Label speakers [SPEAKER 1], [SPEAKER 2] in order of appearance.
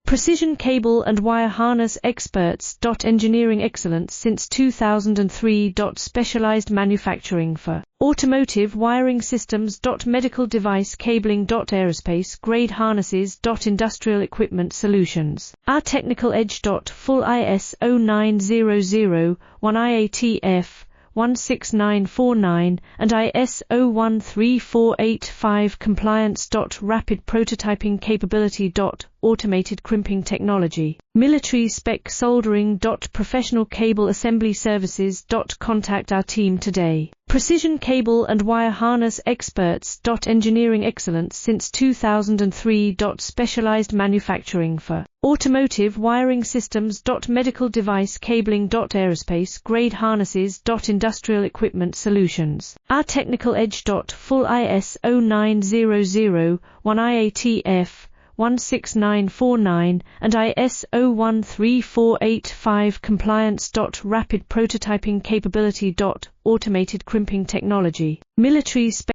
[SPEAKER 1] Precision cable and wire harness experts. Engineering excellence since 2003. Specialized manufacturing for automotive wiring systems. Medical device cabling. Aerospace grade harnesses. Industrial equipment solutions. Our technical edge. Full ISO 9001 IATF 16949 and ISO 13485 compliance. Rapid prototyping capability. Automated crimping technology. Military spec soldering. Professional cable assembly services. Contact our team today. Precision cable and wire harness experts. Engineering excellence since 2003. Specialized manufacturing for automotive wiring systems. Medical device cabling. Aerospace grade harnesses. Industrial equipment solutions. Our technical edge. Full ISO 9001 IATF 16949 and ISO 13485 compliance. Rapid prototyping capability. Automated crimping technology. Military spec